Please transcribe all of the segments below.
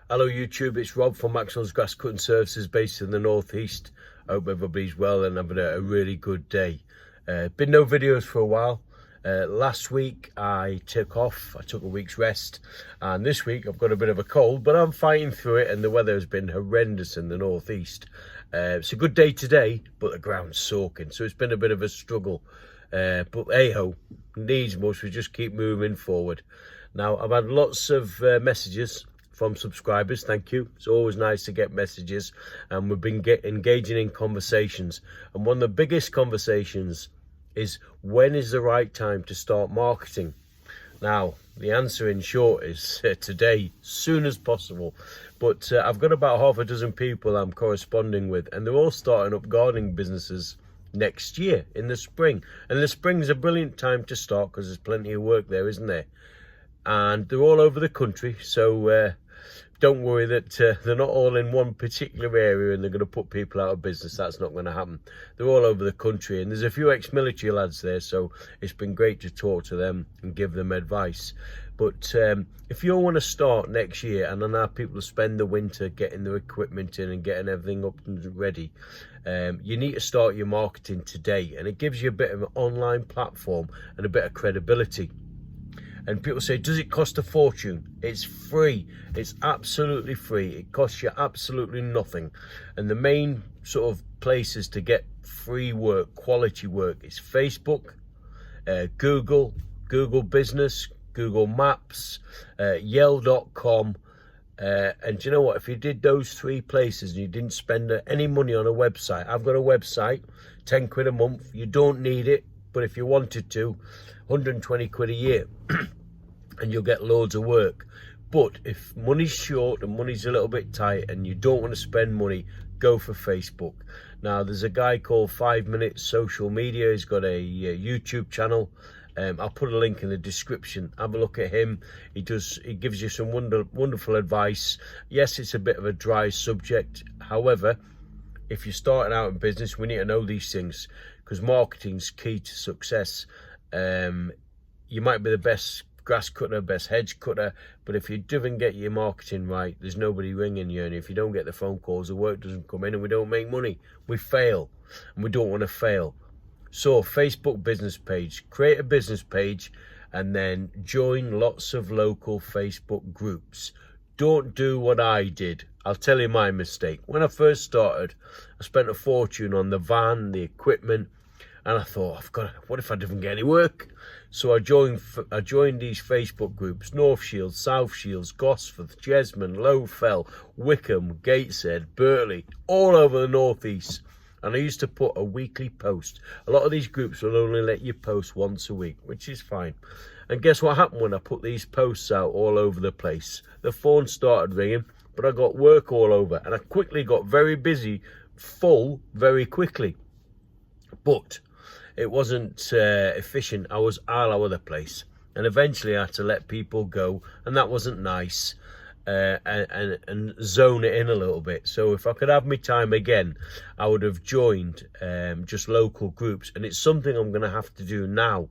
Hello YouTube, it's Rob from Maxwells Grass Cutting Services based in the northeast. I hope everybody's well and having a really good day. Been no videos for a while. Last week I took off, I took a week's rest, and this week I've got a bit of a cold, but I'm fighting through it and the weather has been horrendous in the northeast. It's a good day today, but the ground's soaking, so it's been a bit of a struggle. But hey ho, needs must, we just keep moving forward. Now I've had lots of messages from subscribers, thank you. It's always nice to get messages, and we've been engaging in conversations. And one of the biggest conversations is, when is the right time to start marketing? Now, the answer in short is today, soon as possible. But I've got about half a dozen people I'm corresponding with, and they're all starting up gardening businesses next year in the spring. And the spring's a brilliant time to start because there's plenty of work there, isn't there? And they're all over the country, so don't worry that they're not all in one particular area and they're going to put people out of business. That's not going to happen. They're all over the country, and there's a few ex-military lads there, so it's been great to talk to them and give them advice. But if you want to start next year and allow people to spend the winter getting their equipment in and getting everything up and ready, you need to start your marketing today, and it gives you a bit of an online platform and a bit of credibility. And people say, does it cost a fortune? It's free. It's absolutely free. It costs you absolutely nothing. And the main sort of places to get free work, quality work, is Facebook, Google Business, Google Maps, Yale.com. And do you know what? If you did those three places and you didn't spend any money on a website, I've got a website, 10 quid a month. You don't need it, but if you wanted to, 120 quid a year. And you'll get loads of work. But if money's short and money's a little bit tight and you don't want to spend money, go for Facebook. Now, there's a guy called 5 Minutes Social Media. He's got a YouTube channel. I'll put a link in the description. Have a look at him. He gives you some wonderful advice. Yes, it's a bit of a dry subject. However, if you're starting out in business, we need to know these things, because marketing's key to success. You might be the best grass cutter, best hedge cutter, but if you don't get your marketing right, there's nobody ringing you, and if you don't get the phone calls, the work doesn't come in, and we don't make money. We fail, and we don't want to fail. So, Facebook business page, create a business page, and then join lots of local Facebook groups. Don't do what I did. I'll tell you my mistake. When I first started, I spent a fortune on the van, the equipment, and I thought, what if I didn't get any work? So I joined these Facebook groups: North Shields, South Shields, Gosforth, Jesmond, Lowfell, Wickham, Gateshead, Burtley, all over the northeast. And I used to put a weekly post. A lot of these groups will only let you post once a week, which is fine. And guess what happened when I put these posts out all over the place? The phone started ringing, but I got work all over, and I quickly got very busy, full very quickly. But it wasn't efficient. I was all over the place, and eventually I had to let people go, and that wasn't nice. And zone it in a little bit. So if I could have my time again, I would have joined just local groups, and it's something I'm going to have to do now.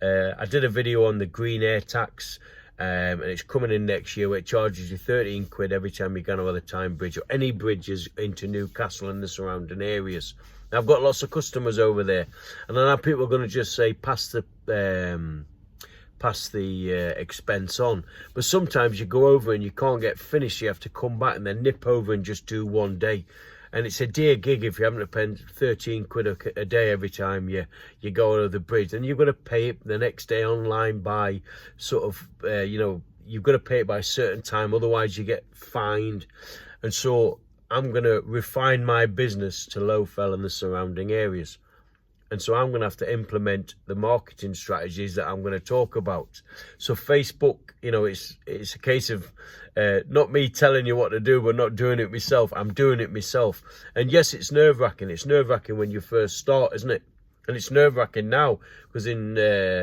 I did a video on the green air tax, and it's coming in next year, where it charges you 13 quid every time you go over the Tyne Bridge or any bridges into Newcastle and the surrounding areas. Now, I've got lots of customers over there, and I know people are going to just say pass the expense on. But sometimes you go over and you can't get finished. You have to come back and then nip over and just do one day. And it's a dear gig if you're having to spend 13 quid a day every time you go over the bridge. And you've got to pay it the next day online by sort of, you've got to pay it by a certain time. Otherwise, you get fined. And so I'm going to refine my business to Lowfell and the surrounding areas. And so I'm going to have to implement the marketing strategies that I'm going to talk about. So Facebook, it's a case of not me telling you what to do, but not doing it myself. I'm doing it myself. And yes, it's nerve-wracking. It's nerve-wracking when you first start, isn't it? And it's nerve-wracking now, because in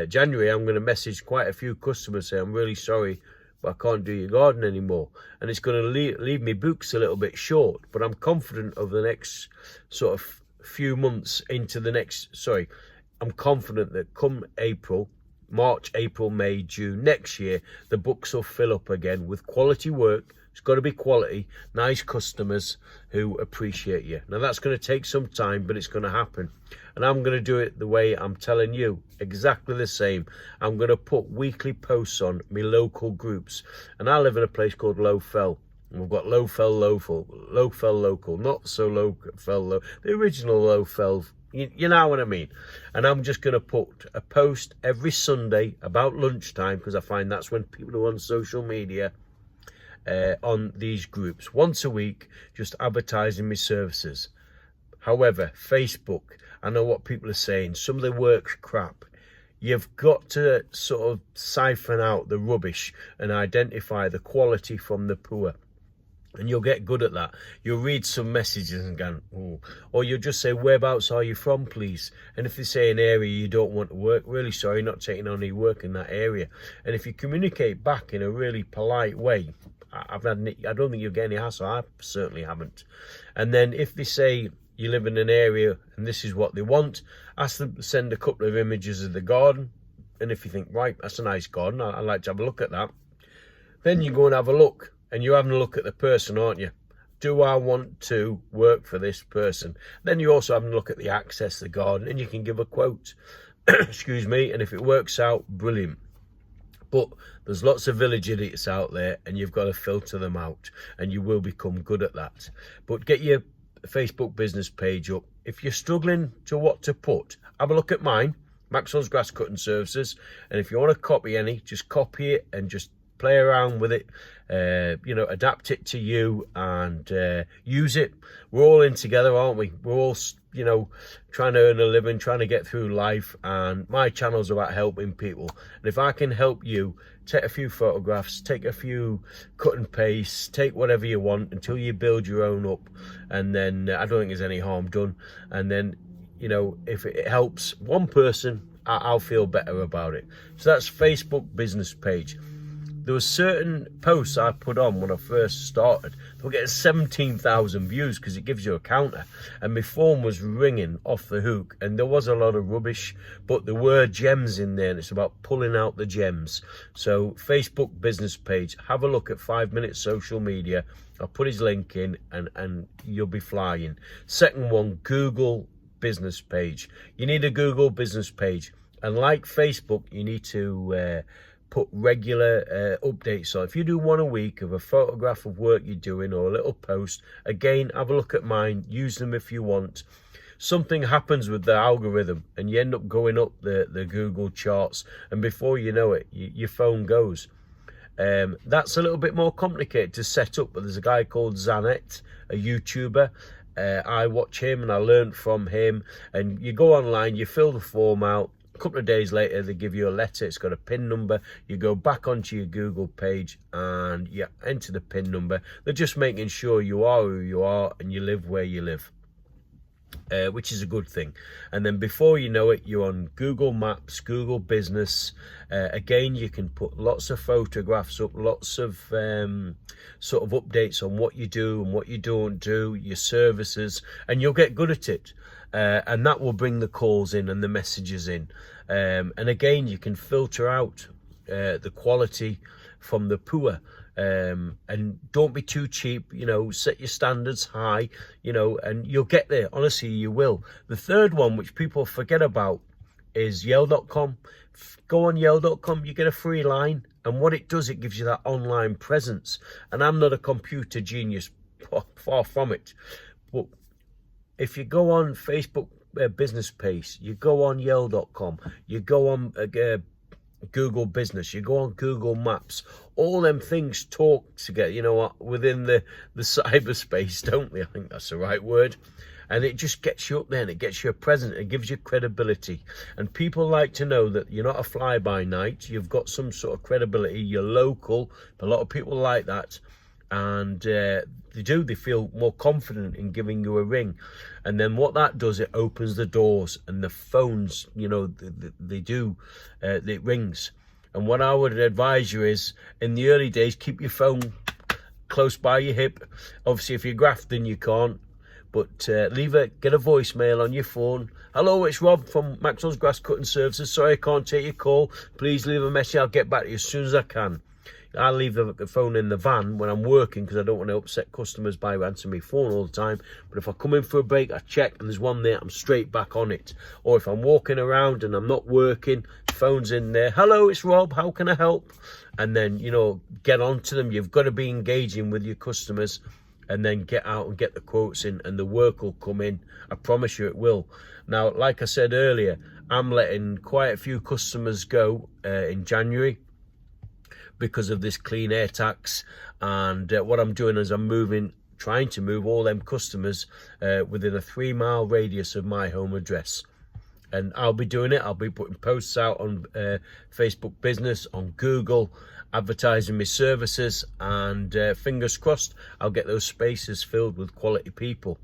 January, I'm going to message quite a few customers, say, I'm really sorry, but I can't do your garden anymore. And it's going to leave me books a little bit short. But I'm confident of the next sort of few months into the next, I'm confident that come March, April, May, June next year, the books will fill up again with quality work, It's got to be quality, nice customers who appreciate you. Now that's going to take some time, but it's going to happen. And I'm going to do it the way I'm telling you, exactly the same. I'm going to put weekly posts on my local groups. And I live in a place called Low Fell. And we've got Low Fell Local, not so Low Fell Low, the original Low Fell. You know what I mean? And I'm just going to put a post every Sunday about lunchtime, because I find that's when people are on social media, on these groups. Once a week, just advertising my services. However, Facebook, I know what people are saying. Some of the work's crap. You've got to sort of siphon out the rubbish and identify the quality from the poor. And you'll get good at that. You'll read some messages and go, oh. Or you'll just say, whereabouts are you from, please? And if they say an area you don't want to work, really sorry, not taking on any work in that area. And if you communicate back in a really polite way, I don't think you'll get any hassle. I certainly haven't. And then if they say you live in an area and this is what they want, ask them to send a couple of images of the garden. And if you think, right, that's a nice garden, I'd like to have a look at that. Then you go and have a look. And you're having a look at the person, aren't you? Do I want to work for this person? Then you're also having a look at the access to the garden, and you can give a quote. Excuse me. And if it works out, brilliant. But there's lots of village idiots out there, and you've got to filter them out, and you will become good at that. But get your Facebook business page up. If you're struggling to what to put, have a look at mine, Maxwells Grass Cutting Services. And if you want to copy any, just copy it and just play around with it, adapt it to you and use it. We're all in together, aren't we? We're all, trying to earn a living, trying to get through life, and my channel's about helping people. And if I can help you, take a few photographs, take a few cut and paste, take whatever you want until you build your own up, and then I don't think there's any harm done. And then, if it helps one person, I'll feel better about it. So that's Facebook business page. There were certain posts I put on when I first started. They were getting 17,000 views because it gives you a counter. And my phone was ringing off the hook. And there was a lot of rubbish, but there were gems in there. And it's about pulling out the gems. So Facebook business page. Have a look at 5 Minute Social Media. I'll put his link in and you'll be flying. Second one, Google business page. You need a Google business page. And like Facebook, you need to put regular updates on. If you do one a week of a photograph of work you're doing or a little post, again, have a look at mine, use them if you want. Something happens with the algorithm and you end up going up the Google charts, and before you know it, your phone goes. That's a little bit more complicated to set up, but there's a guy called Zanet, a YouTuber. I watch him and I learned from him. And you go online, you fill the form out. A couple of days later, they give you a letter. It's got a PIN number. You go back onto your Google page and you enter the PIN number. They're just making sure you are who you are and you live where you live, which is a good thing. And then before you know it, you're on Google Maps, Google Business. Again, you can put lots of photographs up, lots of sort of updates on what you do and what you don't do, your services, and you'll get good at it. And that will bring the calls in and the messages in. And again, you can filter out the quality from the poor. And don't be too cheap, set your standards high, and you'll get there. Honestly, you will. The third one, which people forget about, is Yell.com. Go on Yell.com, you get a free line. And what it does, it gives you that online presence. And I'm not a computer genius, far from it. But if you go on Facebook business page, you go on Yell.com, you go on Google Business, you go on Google Maps, all them things talk together, within the cyberspace, don't they? I think that's the right word. And it just gets you up there and it gets you a presence, it gives you credibility. And people like to know that you're not a fly-by-night, you've got some sort of credibility, you're local. A lot of people like that. And they feel more confident in giving you a ring. And then what that does, it opens the doors, and the phones, it rings. And what I would advise you is, in the early days, keep your phone close by your hip. Obviously, if you're grafting, you can't. But get a voicemail on your phone. Hello, it's Rob from Maxwells Grass Cutting Services. Sorry I can't take your call. Please leave a message. I'll get back to you as soon as I can. I leave the phone in the van when I'm working because I don't want to upset customers by answering my phone all the time. But if I come in for a break, I check and there's one there, I'm straight back on it. Or if I'm walking around and I'm not working, phone's in there. Hello, it's Rob, how can I help? And then, you know, get on to them. You've got to be engaging with your customers, and then get out and get the quotes in, and the work will come in. I promise you it will. Now, like I said earlier, I'm letting quite a few customers go in January because of this clean air tax. And what I'm doing is I'm trying to move all them customers within a 3-mile radius of my home address. And I'll be doing it. I'll be putting posts out on Facebook Business, on Google, advertising my services, and fingers crossed I'll get those spaces filled with quality people.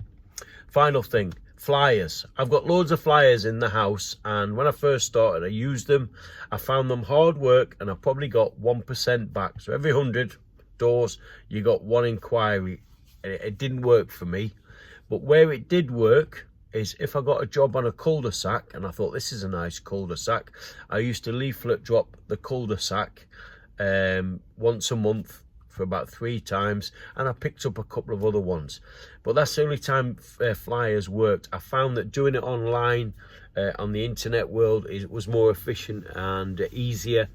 Final thing, flyers. I've got loads of flyers in the house, and when I first started I used them. I found them hard work, and I probably got 1% back. So every 100 doors you got 1 inquiry. It didn't work for me, but where it did work is if I got a job on a cul-de-sac and I thought this is a nice cul-de-sac, I used to leaflet drop the cul-de-sac once a month for about 3 times, and I picked up a couple of other ones. But that's the only time flyers worked. I found that doing it online on the internet world, it was more efficient and easier,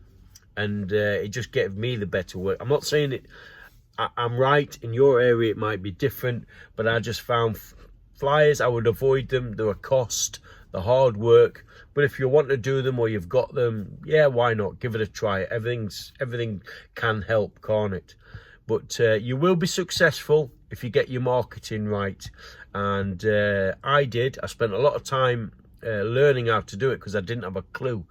and it just gave me the better work. I'm not saying it I'm right, in your area it might be different, but I just found flyers, I would avoid them. They're a cost, the hard work. But if you want to do them or you've got them, yeah, why not? Give it a try. Everything can help, can't it? But you will be successful if you get your marketing right. And I spent a lot of time learning how to do it because I didn't have a clue.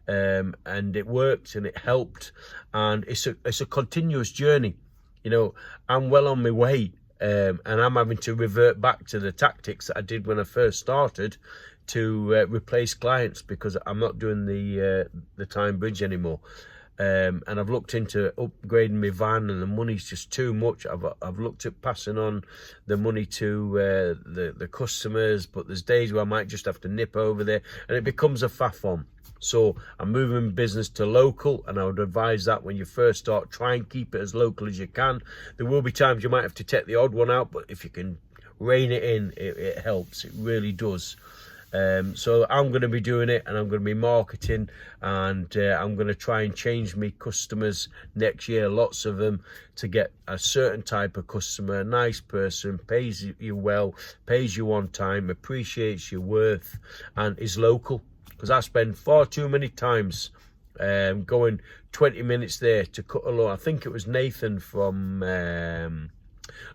And it worked and it helped. And it's a continuous journey. You know, I'm well on my way, and I'm having to revert back to the tactics that I did when I first started to replace clients because I'm not doing the time bridge anymore. And I've looked into upgrading my van, and the money's just too much. I've looked at passing on the money to the customers, but there's days where I might just have to nip over there, and it becomes a faff on. So I'm moving business to local, and I would advise that when you first start, try and keep it as local as you can. There will be times you might have to take the odd one out, but if you can rein it in, it helps. It really does. So I'm going to be doing it, and I'm going to be marketing, and I'm going to try and change my customers next year, lots of them, to get a certain type of customer, a nice person, pays you well, pays you on time, appreciates your worth, and is local. Because I spend far too many times going 20 minutes there to cut a lawn. I think it was Nathan from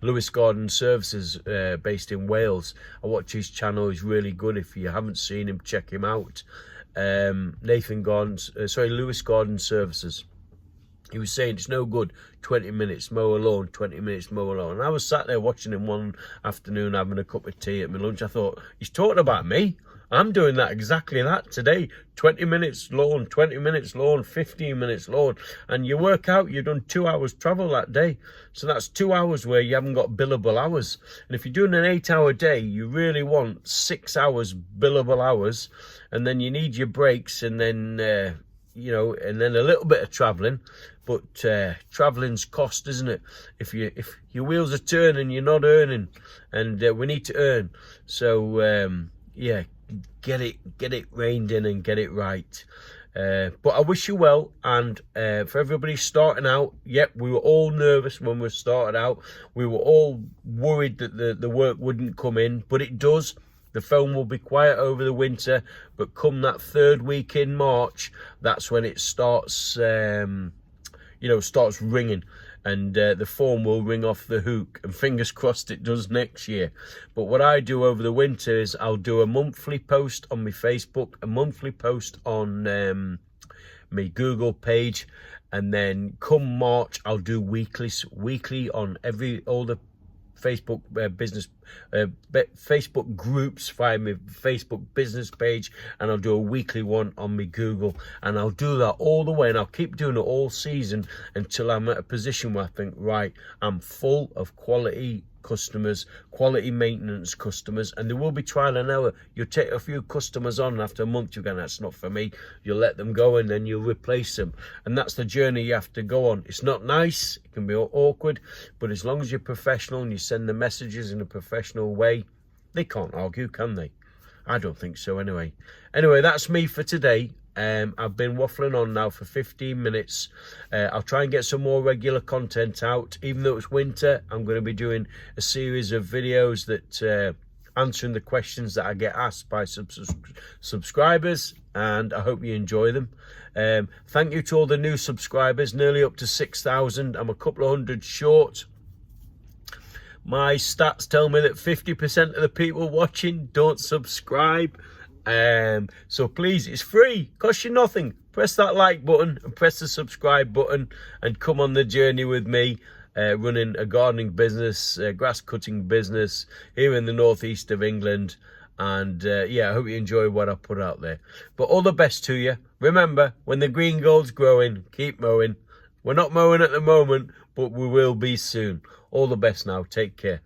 Lewis Garden Services based in Wales. I watch his channel, he's really good. If you haven't seen him, check him out. Lewis Garden Services. He was saying it's no good 20 minutes mow a lawn, 20 minutes mow a lawn. And I was sat there watching him one afternoon having a cup of tea at my lunch. I thought, he's talking about me. I'm doing exactly that today. 20 minutes lawn, 20 minutes lawn, 15 minutes lawn. And you work out, you've done 2 hours travel that day. So that's 2 hours where you haven't got billable hours. And if you're doing an 8-hour day, you really want 6 hours billable hours. And then you need your breaks, and then, and then a little bit of traveling. But traveling's cost, isn't it? If your wheels are turning, you're not earning. And we need to earn. So, yeah. Get it reined in and get it right. But I wish you well, and for everybody starting out, yep, we were all nervous when we started out. We were all worried that the work wouldn't come in, but it does. The phone will be quiet over the winter, but come that 3rd week in March, that's when it starts starts ringing. And the phone will ring off the hook, and fingers crossed it does next year. But what I do over the winter is I'll do a monthly post on my Facebook, a monthly post on my Google page, and then come March I'll do weekly on all the Facebook Facebook groups via my Facebook business page, and I'll do a weekly one on my Google, and I'll do that all the way, and I'll keep doing it all season until I'm at a position where I think, right, I'm full of quality customers, quality maintenance customers, and there will be trial and error. You'll take a few customers on, and after a month you're going, that's not for me. You'll let them go, and then you'll replace them, and that's the journey you have to go on. It's not nice, it can be awkward, but as long as you're professional and you send the messages in a professional way, they can't argue, can they? I don't think so anyway. Anyway, that's me for today. I've been waffling on now for 15 minutes. I'll try and get some more regular content out. Even though it's winter, I'm going to be doing a series of videos that answering the questions that I get asked by subscribers, and I hope you enjoy them. Thank you to all the new subscribers, nearly up to 6,000. I'm a couple of hundred short. My stats tell me that 50% of the people watching don't subscribe. So please, it's free, costs you nothing. Press that like button and press the subscribe button and come on the journey with me, running a gardening business, grass cutting business here in the northeast of England. And yeah, I hope you enjoy what I put out there. But all the best to you. Remember, when the green gold's growing, keep mowing. We're not mowing at the moment, but we will be soon. All the best now. Take care.